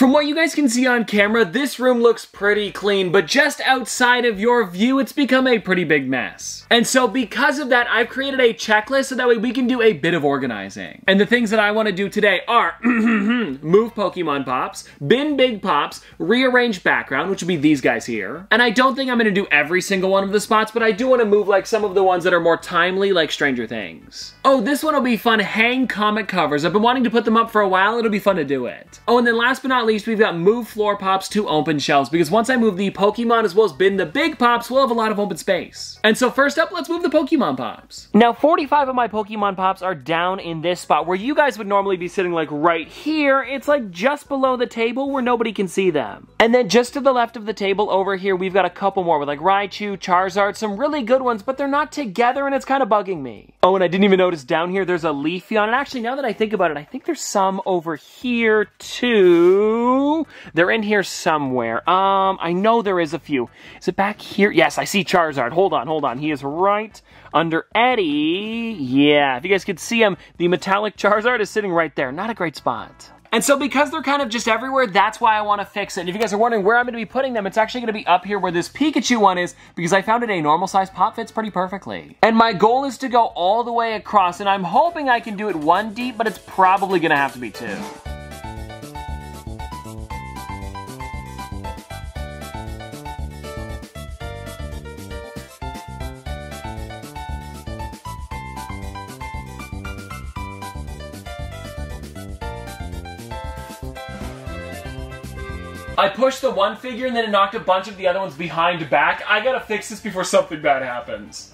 From what you guys can see on camera, this room looks pretty clean, but just outside of your view, it's become a pretty big mess. And so because of that, I've created a checklist so that way we can do a bit of organizing. And the things that I want to do today are move Pokemon Pops, bin big pops, rearrange background, which would be these guys here. And I don't think I'm going to do every single one of the spots, but I do want to move like some of the ones that are more timely, like Stranger Things. Oh, this one will be fun. Hang comic covers. I've been wanting to put them up for a while. It'll be fun to do it. Oh, and then last but not least, we've got move floor pops to open shelves, because once I move the Pokemon as well as bin the big pops, we'll have a lot of open space. And so first up, let's move the Pokemon Pops. Now, 45 of my Pokemon Pops are down in this spot where you guys would normally be sitting like right here. It's like just below the table where nobody can see them. And then just to the left of the table over here, we've got a couple more with like Raichu, Charizard, some really good ones, but they're not together and it's kind of bugging me. Oh, and I didn't even notice down here there's a Leafeon. And actually, now that I think about it, I think there's some over here too. They're in here somewhere. I know there is a few. Is it back here? Yes, I see Charizard. Hold on. He is right under Eddie. Yeah, if you guys could see him, the metallic Charizard is sitting right there. Not a great spot. And so because they're kind of just everywhere, that's why I want to fix it. And if you guys are wondering where I'm going to be putting them, it's actually going to be up here where this Pikachu one is, because I found it a normal size pop fits pretty perfectly. And my goal is to go all the way across, and I'm hoping I can do it one deep, but it's probably going to have to be two. I pushed the one figure and then it knocked a bunch of the other ones behind back. I gotta fix this before something bad happens.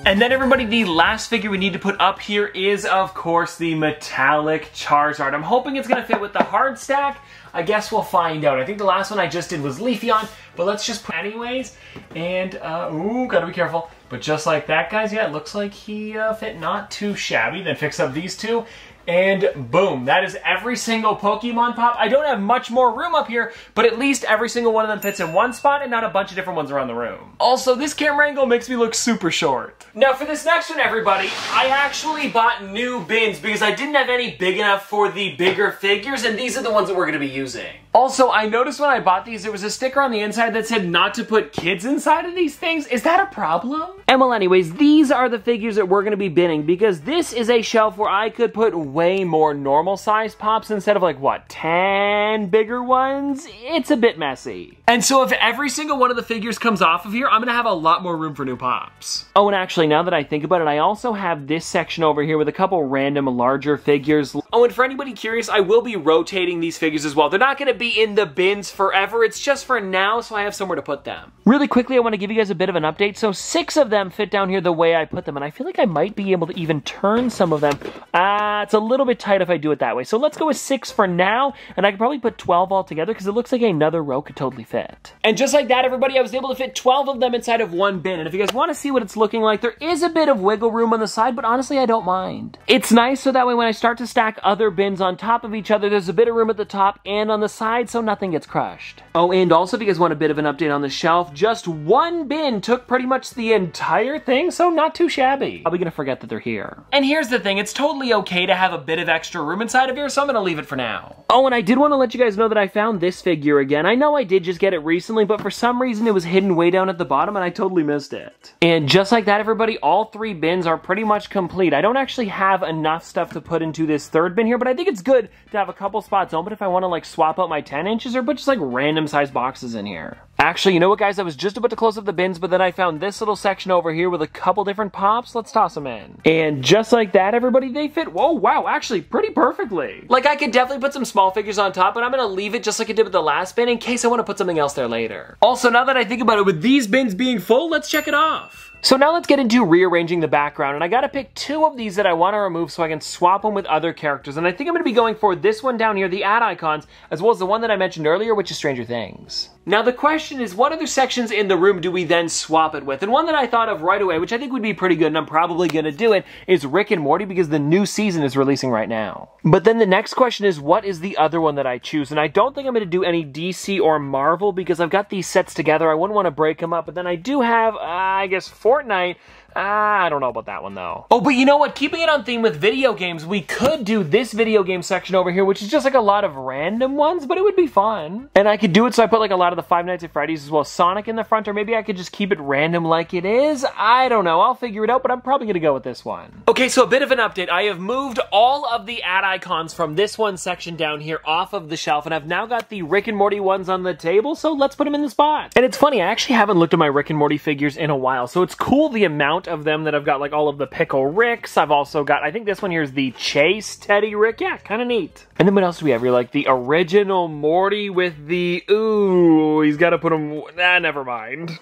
And then everybody, the last figure we need to put up here is, of course, the metallic Charizard. I'm hoping it's gonna fit with the hard stack. I guess we'll find out. I think the last one I just did was Leafeon, but let's just put anyways. And, ooh, gotta be careful. But just like that, guys, yeah, it looks like he fit not too shabby. Then fix up these two. And boom, that is every single Pokemon Pop. I don't have much more room up here, but at least every single one of them fits in one spot and not a bunch of different ones around the room. Also, this camera angle makes me look super short. Now for this next one, everybody, I actually bought new bins because I didn't have any big enough for the bigger figures, and these are the ones that we're gonna be using. Also, I noticed when I bought these, there was a sticker on the inside that said not to put kids inside of these things. Is that a problem? And well, anyways, these are the figures that we're gonna be binning, because this is a shelf where I could put way more normal size pops instead of like, what, 10 bigger ones? It's a bit messy. And so if every single one of the figures comes off of here, I'm gonna have a lot more room for new pops. Oh, and actually, now that I think about it, I also have this section over here with a couple random larger figures. Oh, and for anybody curious, I will be rotating these figures as well. They're not gonna be in the bins forever. It's just for now, so I have somewhere to put them. Really quickly, I want to give you guys a bit of an update. So 6 of them fit down here the way I put them, and I feel like I might be able to even turn some of them. It's a little bit tight if I do it that way. So let's go with 6 for now, and I could probably put 12 all together because it looks like another row could totally fit. And just like that, everybody, I was able to fit 12 of them inside of one bin. And if you guys want to see what it's looking like, there is a bit of wiggle room on the side, but honestly, I don't mind. It's nice so that way when I start to stack other bins on top of each other, there's a bit of room at the top and on the side, so nothing gets crushed. Oh, and also, if you guys want a bit of an update on the shelf, just one bin took pretty much the entire thing, so not too shabby. Probably gonna forget that they're here. And here's the thing, it's totally okay to have a bit of extra room inside of here, so I'm gonna leave it for now. Oh, and I did want to let you guys know that I found this figure again. I know I did just get it recently, but for some reason it was hidden way down at the bottom and I totally missed it. And just like that, everybody, all 3 bins are pretty much complete. I don't actually have enough stuff to put into this 3rd bin here, but I think it's good to have a couple spots open if I want to like swap out my 10 inches or put just like random size boxes in here. Actually, you know what, guys? I was just about to close up the bins, but then I found this little section over here with a couple different pops. Let's toss them in. And just like that, everybody, they fit, whoa, wow, actually pretty perfectly. Like, I could definitely put some small figures on top, but I'm gonna leave it just like I did with the last bin in case I want to put something else there later. Also, now that I think about it, with these bins being full, let's check it off. So now let's get into rearranging the background, and I gotta pick 2 of these that I want to remove so I can swap them with other characters, and I think I'm gonna be going for this one down here, the ad icons, as well as the one that I mentioned earlier, which is Stranger Things. Now the question is, what other sections in the room do we then swap it with? And one that I thought of right away, which I think would be pretty good, and I'm probably gonna do it, is Rick and Morty, because the new season is releasing right now. But then the next question is, what is the other one that I choose? And I don't think I'm gonna do any DC or Marvel, because I've got these sets together, I wouldn't want to break them up, but then I do have, I guess, Fortnite. I don't know about that one though. Oh, but you know what? Keeping it on theme with video games, we could do this video game section over here, which is just like a lot of random ones, but it would be fun. And I could do it so I put like a lot of the Five Nights at Freddy's as well as Sonic in the front, or maybe I could just keep it random like it is. I don't know. I'll figure it out, but I'm probably gonna go with this one. Okay, so a bit of an update. I have moved all of the ad icons from this one section down here off of the shelf, and I've now got the Rick and Morty ones on the table, so let's put them in the spot. And it's funny, I actually haven't looked at my Rick and Morty figures in a while, so it's cool the amount of them that I've got, like all of the Pickle Ricks. I've also got, I think this one here is the Chase Teddy Rick. Yeah, kind of neat. And then what else do we have here? Like the original Morty with the, ooh, he's got to put him, never mind.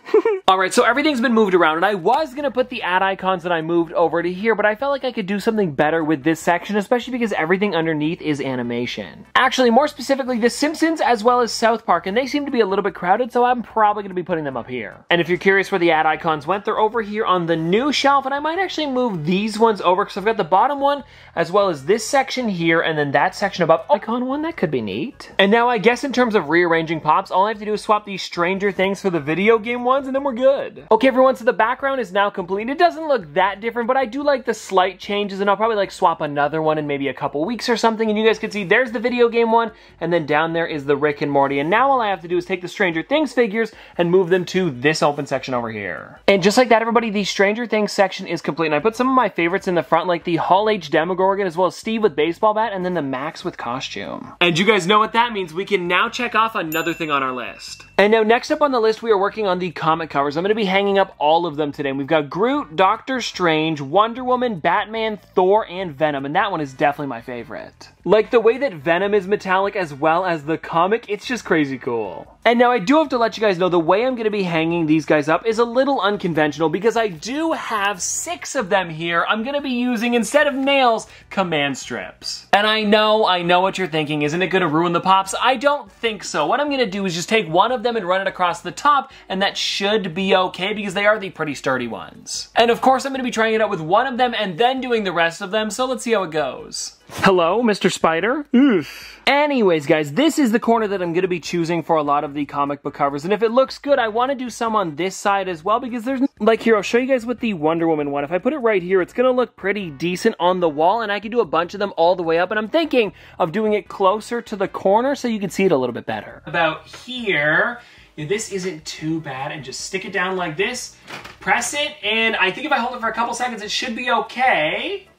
Alright, so everything's been moved around, and I was going to put the ad icons that I moved over to here, but I felt like I could do something better with this section, especially because everything underneath is animation. Actually, more specifically, The Simpsons as well as South Park, and they seem to be a little bit crowded, so I'm probably going to be putting them up here. And if you're curious where the ad icons went, they're over here on the new shelf, and I might actually move these ones over, because I've got the bottom one, as well as this section here, and then that section above. Icon one, that could be neat. And now I guess in terms of rearranging pops, all I have to do is swap these Stranger Things for the video game ones, and then we're good. Okay everyone, so the background is now complete. It doesn't look that different, but I do like the slight changes, and I'll probably like swap another one in maybe a couple weeks or something, and you guys can see there's the video game one, and then down there is the Rick and Morty, and now all I have to do is take the Stranger Things figures and move them to this open section over here. And just like that everybody, the Stranger Things section is complete, and I put some of my favorites in the front, like the Hall H Demogorgon, as well as Steve with baseball bat, and then the Max with costume. And you guys know what that means. We can now check off another thing on our list. And now next up on the list, we are working on the comic covers. I'm going to be hanging up all of them today. And we've got Groot, Doctor Strange, Wonder Woman, Batman, Thor, and Venom, and that one is definitely my favorite. Like the way that Venom is metallic as well as the comic, it's just crazy cool. And now I do have to let you guys know the way I'm going to be hanging these guys up is a little unconventional, because I do have 6 of them here. I'm going to be using, instead of nails, command strips. And I know what you're thinking. Isn't it going to ruin the pops? I don't think so. What I'm going to do is just take one of them and run it across the top, and that should be okay because they are the pretty sturdy ones. And of course I'm going to be trying it out with one of them and then doing the rest of them, so let's see how it goes. Hello, Mr. Spider? Oof. Anyways, guys, this is the corner that I'm going to be choosing for a lot of the comic book covers, and if it looks good, I want to do some on this side as well, because there's, like here, I'll show you guys with the Wonder Woman one. If I put it right here, it's going to look pretty decent on the wall, and I can do a bunch of them all the way up, and I'm thinking of doing it closer to the corner so you can see it a little bit better. About here, this isn't too bad, and just stick it down like this, press it, and I think if I hold it for a couple seconds, it should be okay.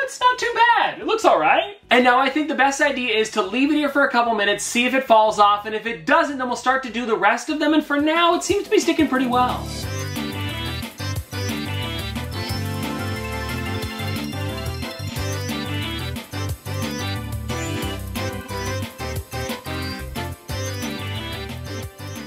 It's not too bad. It looks all right. And now I think the best idea is to leave it here for a couple minutes, see if it falls off, and if it doesn't, then we'll start to do the rest of them, and for now, it seems to be sticking pretty well.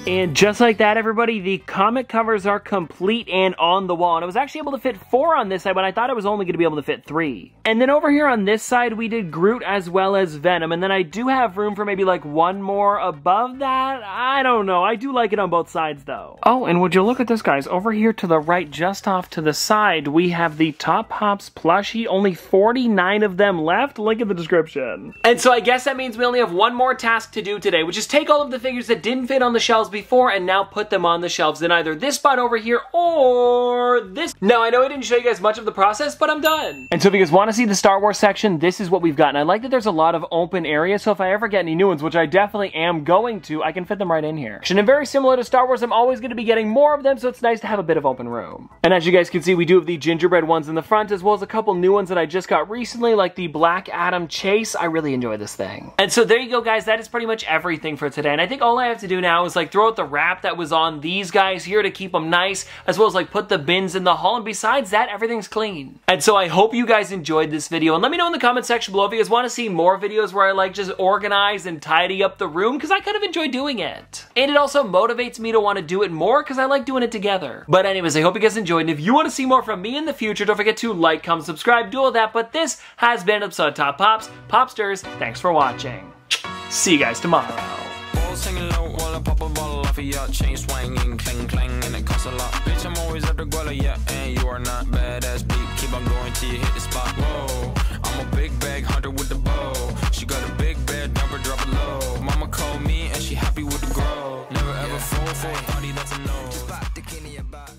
And just like that, everybody, the comic covers are complete and on the wall. And I was actually able to fit 4 on this side, but I thought I was only going to be able to fit 3. And then over here on this side, we did Groot as well as Venom. And then I do have room for maybe like one more above that. I don't know. I do like it on both sides, though. Oh, and would you look at this, guys? Over here to the right, just off to the side, we have the Top Pops plushie. Only 49 of them left. Link in the description. And so I guess that means we only have one more task to do today, which is take all of the figures that didn't fit on the shelves before and now put them on the shelves in either this spot over here or this. Now, I know I didn't show you guys much of the process, but I'm done. And so if you guys want to see the Star Wars section, this is what we've got. And I like that there's a lot of open areas, so if I ever get any new ones, which I definitely am going to, I can fit them right in here. And very similar to Star Wars, I'm always going to be getting more of them, so it's nice to have a bit of open room. And as you guys can see, we do have the gingerbread ones in the front, as well as a couple new ones that I just got recently, like the Black Adam Chase. I really enjoy this thing. And so there you go, guys. That is pretty much everything for today. And I think all I have to do now is like throw throw out the wrap that was on these guys here to keep them nice, as well as like put the bins in the hall, and besides that, everything's clean. And so I hope you guys enjoyed this video, and let me know in the comment section below if you guys want to see more videos where I like just organize and tidy up the room, because I kind of enjoy doing it. And it also motivates me to want to do it more because I like doing it together. But anyways, I hope you guys enjoyed, and if you want to see more from me in the future, don't forget to like, comment, subscribe, do all that. But this has been an episode of Top Pops. Popsters, thanks for watching. See you guys tomorrow. Singing low while I pop a bottle off of your chain swinging, clang clang, and it costs a lot. Bitch, I'm always at the guala, yeah, and you are not badass beat. Keep on going till you hit the spot. Whoa, I'm a big bag hunter with the bow. She got a big bed, never drop it low. Mama called me and she happy with the grow. Never ever fall for a party that's a no. Just pop the Kenny about